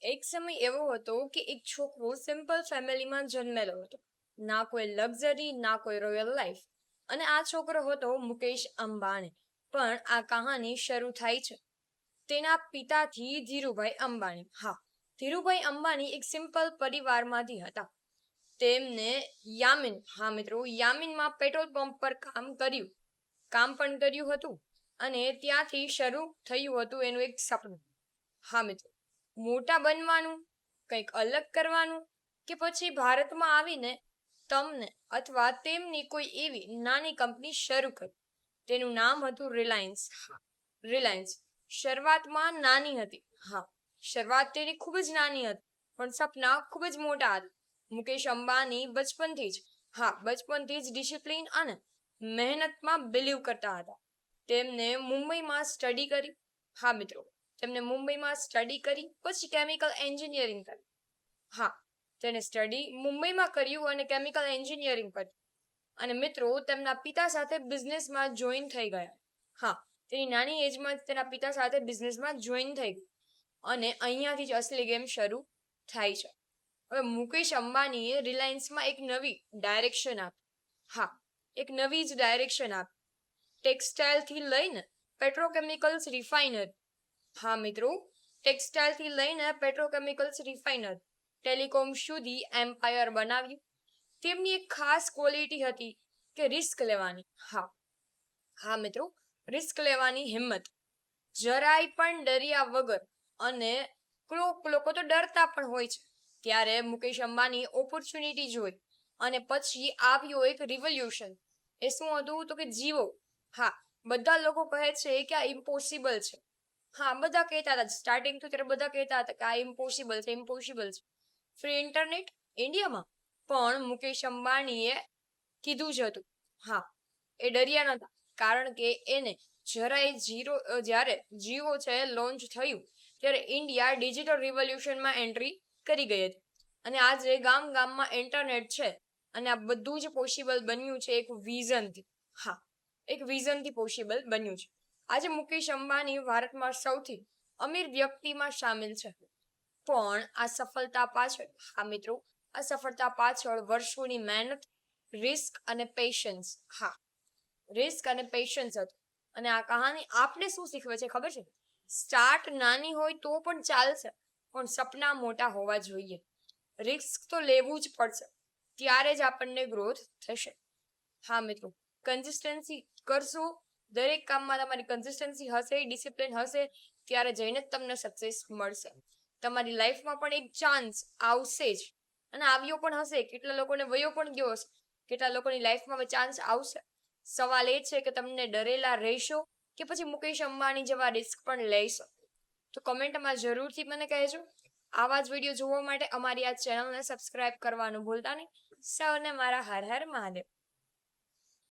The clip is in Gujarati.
એક સમય એવો હતો કે એક છોકરો સિમ્પલ ફેમિલીમાં જન્મેલો હતો. ના કોઈ લક્ઝરી, ના કોઈ રોયલ લાઈફ. અને આ છોકરો હતો મુકેશ અંબાણી. પણ આ કહાની શરૂ થાય છે તેના પિતાથી, ધીરુભાઈ અંબાણી. હા, ધીરુભાઈ અંબાણી એક સિમ્પલ પરિવારમાંથી હતા. તેમને યામીન, હા મિત્રો, યામીનમાં પેટ્રોલ પંપ પર કામ પણ કર્યું હતું. અને ત્યાંથી શરૂ થયું હતું એનું એક સપનું. હા મિત્રો, મોટા બનવાનું, કંઈક અલગ કરવાનું, કે પછી ભારતમાં આવીને તમને અથવા તેમની કોઈ એવી નાની કંપની શરૂ કરી. તેનું નામ હતું રિલાયન્સ. રિલાયન્સ શરૂઆતમાં નાની હતી. હા, શરૂઆત તેની ખૂબ જ નાની હતી, પણ સપના ખૂબ જ મોટા હતા. મુકેશ અંબાણી બચપનથી જ ડિસિપ્લિન અને મહેનતમાં બિલીવ કરતા હતા. તેમને મુંબઈમાં સ્ટડી કરી. હા મિત્રો, તેમને મુંબઈમાં સ્ટડી કરી, પછી કેમિકલ એન્જિનિયરિંગ કરી. હા, તેને સ્ટડી મુંબઈમાં કર્યું અને કેમિકલ એન્જિનિયરિંગ કર્યું. અને મિત્રો, તેમના પિતા સાથે બિઝનેસમાં જોઈન થઈ ગયા. હા, તેની નાની એજમાં તેના પિતા સાથે બિઝનેસમાં જોઈન થઈ ગઈ. અને અહીંયાથી જ અસલી ગેમ શરૂ થાય છે. હવે મુકેશ અંબાણીએ રિલાયન્સમાં એક નવી ડાયરેક્શન આપી. હા, એક નવી જ ડાયરેક્શન આપી. ટેક્સટાઇલથી લઈને પેટ્રોકેમિકલ્સ રિફાઇનરી. હા મિત્રો, ટેક્સટાઇલથી લઈને પેટ્રોકેમિકલ્સ રિફાઇનરી, ટેલિકોમ સુધી એમ્પાયર બનાવ્યું. તેમની એક ખાસ ક્વોલિટી હતી કે રિસ્ક લેવાની. હા મિત્રો, રિસ્ક લેવાની હિંમત. જરાય પણ ડર્યા વગર. અને લોકો તો ડરતા પણ હોય છે. ત્યારે મુકેશ અંબાણી ઓપોર્ચ્યુનિટી જોઈ અને પછી આવ્યો એક રિવોલ્યુશન. એ શું હતું? તો કે જીવો. હા, બધા લોકો કહે છે કે આ ઇમ્પોસિબલ છે. હા, બધા કહેતા હતા સ્ટાર્ટિંગ તો ત્યારે બધા કહેતા હતા કે આ ઇમ્પોસિબલ છે. ફ્રી ઇન્ટરનેટ ઇન્ડિયામાં. પણ મુકેશ અંબાણીએ કીધું જ હતું. હા, એ ડર્યા નતા, કારણ કે એને જ્યારે જીઓ છે લોન્ચ થયું ત્યારે ઇન્ડિયા ડિજિટલ રિવોલ્યુશનમાં એન્ટ્રી કરી ગઈ હતી. અને આજે ગામમાં ઇન્ટરનેટ છે. અને આ બધું જ પોસિબલ બન્યું છે એક વિઝનથી. હા, એક વિઝનથી પોસિબલ બન્યું છે. આજે મુકેશ અંબાણી ભારતમાં સૌથી અમીર વ્યક્તિમાં સામેલ છે. પણ આ સફળતા પાછળ વર્ષોની મહેનત, રિસ્ક અને પેશન્સ. હા, રિસ્ક અને પેશન્સ હતું. અને આ કહાની આપણે શું શીખવે છે ખબર છે? સ્ટાર્ટ નાની હોય તો પણ ચાલશે, પણ સપના મોટા હોવા જોઈએ. રિસ્ક તો લેવું જ પડશે, ત્યારે જ આપણને ગ્રોથ થશે. હા મિત્રો, કન્સિસ્ટન્સી કરશો, દરેક કામમાં તમારી કન્સિસ્ટન્સી હશે, ડિસિપ્લિન હશે, ત્યારે જઈને જ તમને સક્સેસ મળશે. તમારી લાઈફમાં પણ એક ચાન્સ આવશે જ, અને આવ્યો પણ હશે. કેટલા લોકોને વયો પણ ગયો હશે, કેટલા લોકોની લાઈફમાં ચાન્સ આવશે. સવાલ એ છે કે તમને ડરેલા રહેશો કે પછી મુકેશ અંબાણી જેવા રિસ્ક પણ લેશો? તો કમેન્ટમાં જરૂરથી મને કહેજો. આવા જ વિડીયો જોવા માટે અમારી આ ચેનલને સબસ્ક્રાઇબ કરવાનું ભૂલતા નહીં. સૌને મારા હર હર મહાદેવ.